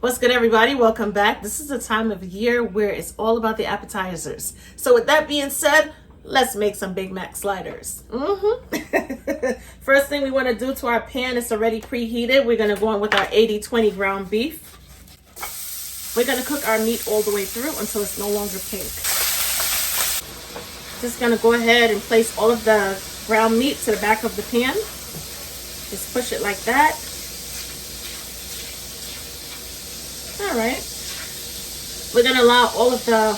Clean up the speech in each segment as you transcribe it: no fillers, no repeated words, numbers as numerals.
What's good, everybody? Welcome back. This is the time of year where it's all about the appetizers. So with that being said, let's make some Big Mac sliders. First thing we want to do to our pan is already preheated. We're going to go on with our 80-20 ground beef. We're going to cook our meat all the way through until it's no longer pink. Just going to go ahead and place all of the ground meat to the back of the pan. Just push it like that. All right. We're going to allow all of the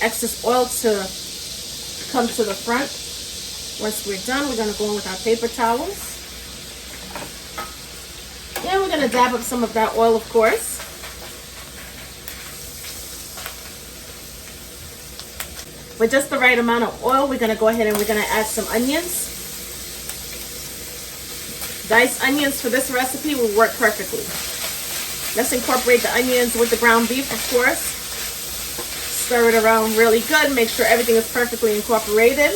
excess oil to come to the front. Once we're done, we're going to go in with our paper towels. And we're going to dab up some of that oil, of course. With just the right amount of oil, we're going to go ahead and we're going to add some onions. Diced onions for this recipe will work perfectly. Let's incorporate the onions with the ground beef, of course. Stir it around really good. Make sure everything is perfectly incorporated.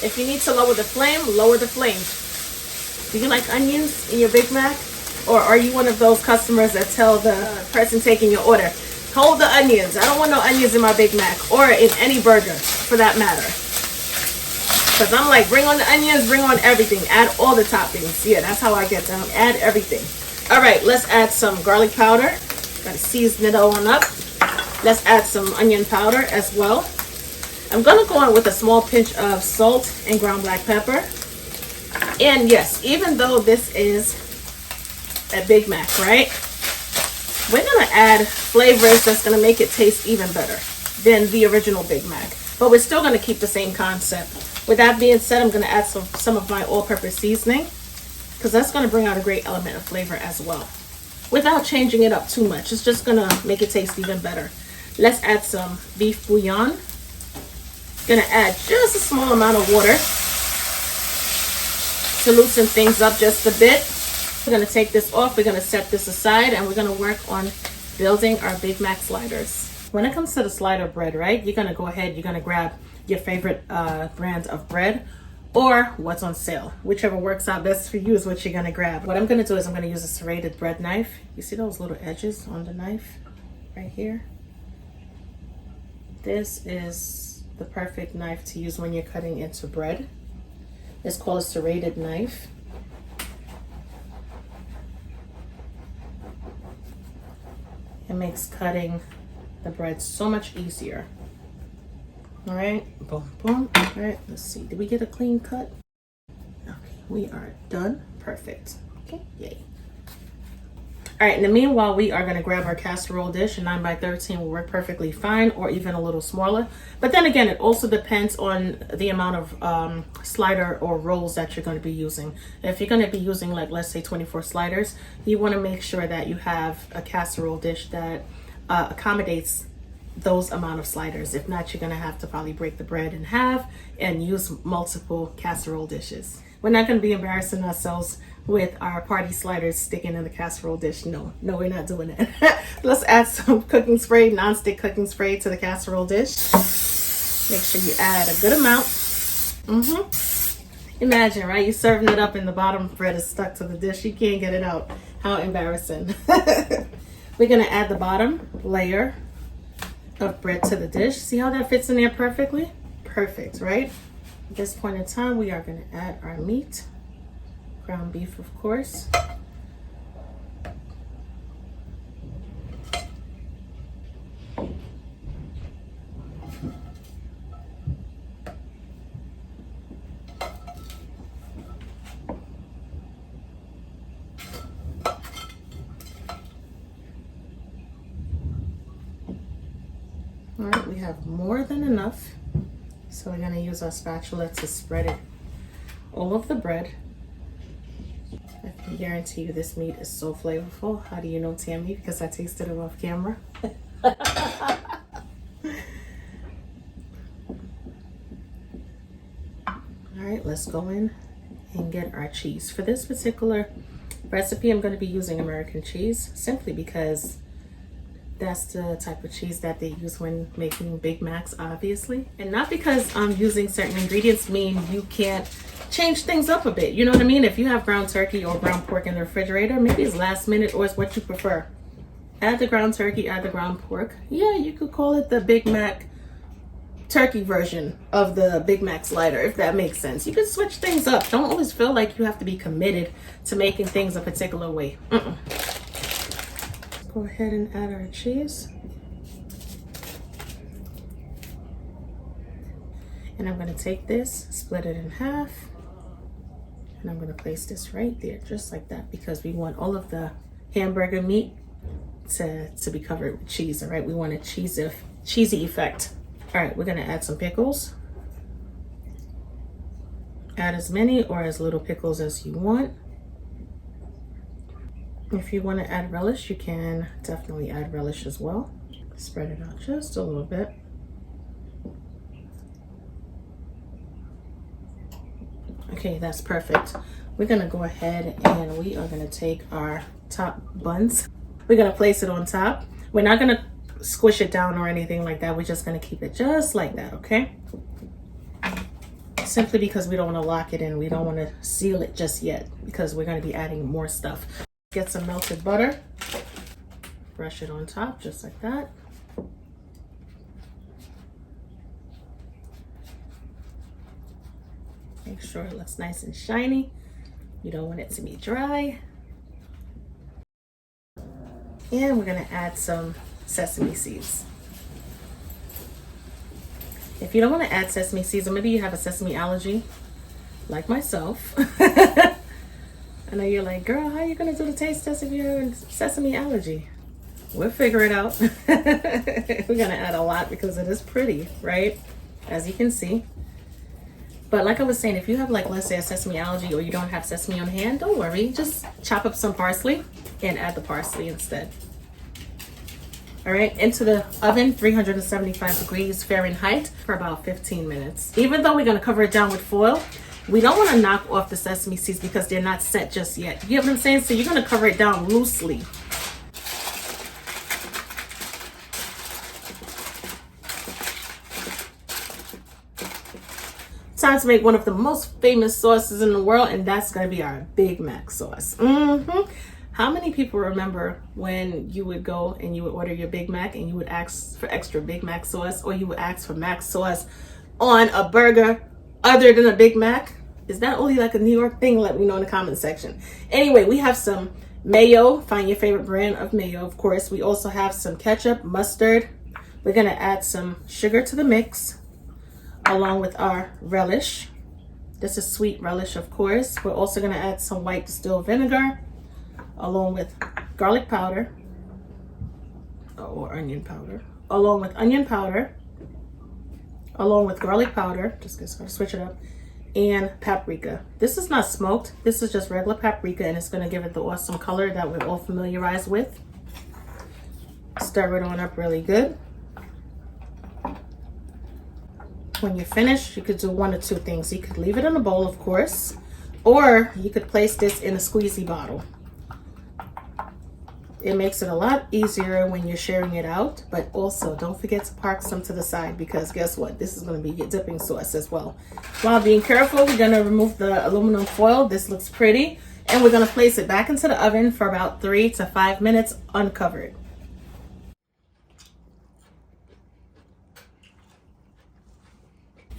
If you need to lower the flame, lower the flame. Do you like onions in your Big Mac? Or are you one of those customers that tell the person taking your order, hold the onions. I don't want no onions in my Big Mac or in any burger for that matter. Because I'm like, bring on the onions, bring on everything. Add all the toppings. Yeah, that's how I get down. Add everything. All right, let's add some garlic powder. Gotta season it all on up. Let's add some onion powder as well. I'm gonna go on with a small pinch of salt and ground black pepper. And yes, even though this is a Big Mac, right? We're gonna add flavors that's gonna make it taste even better than the original Big Mac. But we're still gonna keep the same concept. With that being said, I'm gonna add some of my all-purpose seasoning, because that's going to bring out a great element of flavor as well without changing it up too much. It's just going to make it taste even better. Let's add some beef bouillon. Going to add just a small amount of water to loosen things up just a bit. We're going to take this off. We're going to set this aside and we're going to work on building our Big Mac sliders. When it comes to the slider bread, right, you're going to go ahead, you're going to grab your favorite brand of bread or what's on sale. Whichever works out best for you is what you're gonna grab. What I'm gonna do is I'm gonna use a serrated bread knife. You see those little edges on the knife right here? This is the perfect knife to use when you're cutting into bread. It's called a serrated knife. It makes cutting the bread so much easier. All right, boom, boom. All right, let's see. Did we get a clean cut? Okay, we are done. Perfect. Okay, yay. All right, in the meanwhile, we are gonna grab our casserole dish. A 9x13 will work perfectly fine, or even a little smaller. But then again, it also depends on the amount of slider or rolls that you're gonna be using. If you're gonna be using, like, let's say 24 sliders, you wanna make sure that you have a casserole dish that accommodates those amount of sliders. If not, you're gonna have to probably break the bread in half and use multiple casserole dishes. We're not gonna be embarrassing ourselves with our party sliders sticking in the casserole dish. No, we're not doing that. Let's add some cooking spray, non-stick cooking spray to the casserole dish. Make sure you add a good amount. Imagine, right? You're serving it up and the bottom bread is stuck to the dish. You can't get it out. How embarrassing. We're gonna add the bottom layer of bread to the dish. See how that fits in there perfectly? Perfect, right? At this point in time, we are going to add our meat, ground beef, of course. All right, we have more than enough. So we're gonna use our spatula to spread it all of the bread. I can guarantee you this meat is so flavorful. How do you know, Tammy? Because I tasted it off camera. All right, let's go in and get our cheese. For this particular recipe, I'm gonna be using American cheese simply because that's the type of cheese that they use when making Big Macs, obviously. And not because using certain ingredients mean you can't change things up a bit. You know what I mean? If you have ground turkey or ground pork in the refrigerator, maybe it's last minute or it's what you prefer. Add the ground turkey, add the ground pork. Yeah, you could call it the Big Mac turkey version of the Big Mac slider, if that makes sense. You can switch things up. Don't always feel like you have to be committed to making things a particular way. Go ahead and add our cheese. And I'm going to take this, split it in half, and I'm going to place this right there, just like that, because we want all of the hamburger meat to be covered with cheese. All right, we want a cheesy effect. All right, we're going to add some pickles. Add as many or as little pickles as you want. If you want to add relish, you can definitely add relish as well. Spread it out just a little bit. Okay, that's perfect. We're gonna go ahead and we are gonna take our top buns. We're gonna place it on top. We're not gonna squish it down or anything like that. We're just gonna keep it just like that, okay? Simply because we don't wanna lock it in. We don't wanna seal it just yet because we're gonna be adding more stuff. Get some melted butter. Brush it on top just like that. Make sure it looks nice and shiny. You don't want it to be dry. And we're gonna add some sesame seeds. If you don't want to add sesame seeds, or maybe you have a sesame allergy, like myself. I know you're like, girl, how are you gonna do the taste test if you have a sesame allergy? We'll figure it out. We're gonna add a lot because it is pretty, right? As you can see. But like I was saying, if you have, like, let's say a sesame allergy or you don't have sesame on hand, don't worry. Just chop up some parsley and add the parsley instead. All right, into the oven, 375 degrees Fahrenheit for about 15 minutes. Even though we're gonna cover it down with foil, we don't wanna knock off the sesame seeds because they're not set just yet. You get what I'm saying? So you're gonna cover it down loosely. Time to make one of the most famous sauces in the world, and that's gonna be our Big Mac sauce. How many people remember when you would go and you would order your Big Mac and you would ask for extra Big Mac sauce, or you would ask for Mac sauce on a burger other than a Big Mac? Is that only like a New York thing? Let me know in the comment section. Anyway, we have some mayo. Find your favorite brand of mayo, of course. We also have some ketchup, mustard. We're gonna add some sugar to the mix, along with our relish. This is sweet relish, of course. We're also gonna add some white distilled vinegar, along with garlic powder, or onion powder, along with onion powder, along with garlic powder, just gonna switch it up, and paprika. This is not smoked, this is just regular paprika, and it's gonna give it the awesome color that we're all familiarized with. Stir it on up really good. When you're finished, you could do one or two things. You could leave it in a bowl, of course, or you could place this in a squeezy bottle. It makes it a lot easier when you're sharing it out, but also don't forget to park some to the side, because guess what? This is going to be your dipping sauce as well. While being careful, we're going to remove the aluminum foil. This looks pretty, and we're going to place it back into the oven for about 3 to 5 minutes uncovered.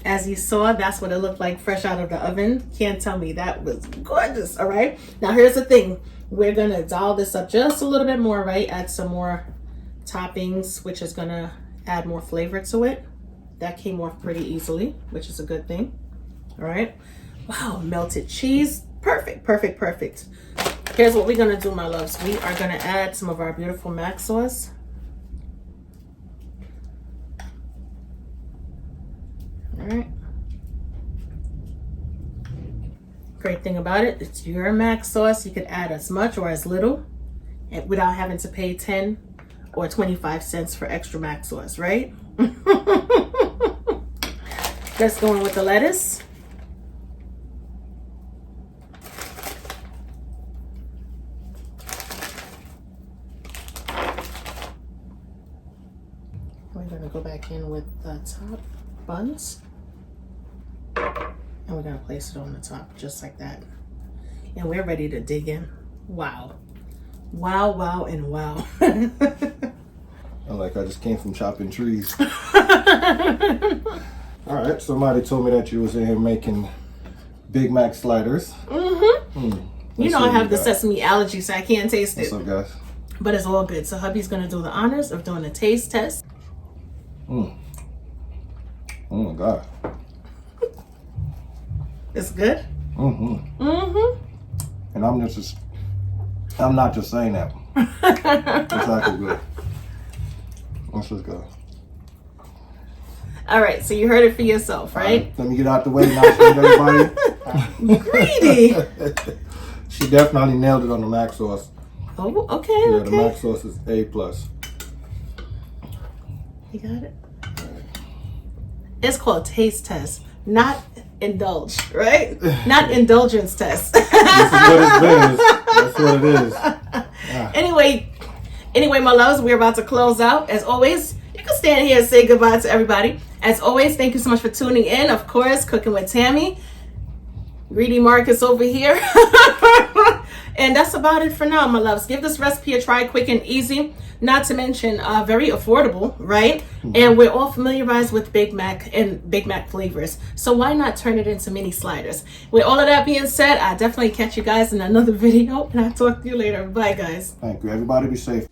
As you saw, that's what it looked like fresh out of the oven. Can't tell me that was gorgeous. All right, now here's the thing. We're gonna doll this up just a little bit more, right? Add some more toppings, which is gonna add more flavor to it. That came off pretty easily, which is a good thing. All right, wow, melted cheese. Perfect, perfect, perfect. Here's what we're gonna do, my loves. We are gonna add some of our beautiful Mac sauce. All right. Great thing about it, it's your Mac sauce. You could add as much or as little without having to pay 10 or 25 cents for extra Mac sauce, right? Let's go in with the lettuce. We're gonna go back in with the top buns. And we're gonna place it on the top just like that. And we're ready to dig in. Wow. Wow, wow, and wow. I just came from chopping trees. All right, somebody told me that you was in here making Big Mac sliders. You know I have the sesame allergy, so I can't taste it. What's up, guys? But it's all good. So hubby's gonna do the honors of doing a taste test. Oh my God. It's good? And I'm not just saying that. It's actually good. Let's just go. All right, so you heard it for yourself, right? Let me get out the way now, everybody. Greedy. She definitely nailed it on the mac sauce. Oh, okay, Yeah, okay. the mac sauce is A+. You got it? It's called taste test, not indulge, right? Not indulgence test. This is what it is. That's what it is. Yeah. Anyway, my loves, we're about to close out. As always, you can stand here and say goodbye to everybody. As always, thank you so much for tuning in. Of course, Cooking with Tammy. Greedy Marcus over here. And that's about it for now, my loves. Give this recipe a try, quick and easy. Not to mention, very affordable, right? And we're all familiarized with Big Mac and Big Mac flavors. So why not turn it into mini sliders? With all of that being said, I'll definitely catch you guys in another video. And I'll talk to you later. Bye, guys. Thank you. Everybody be safe.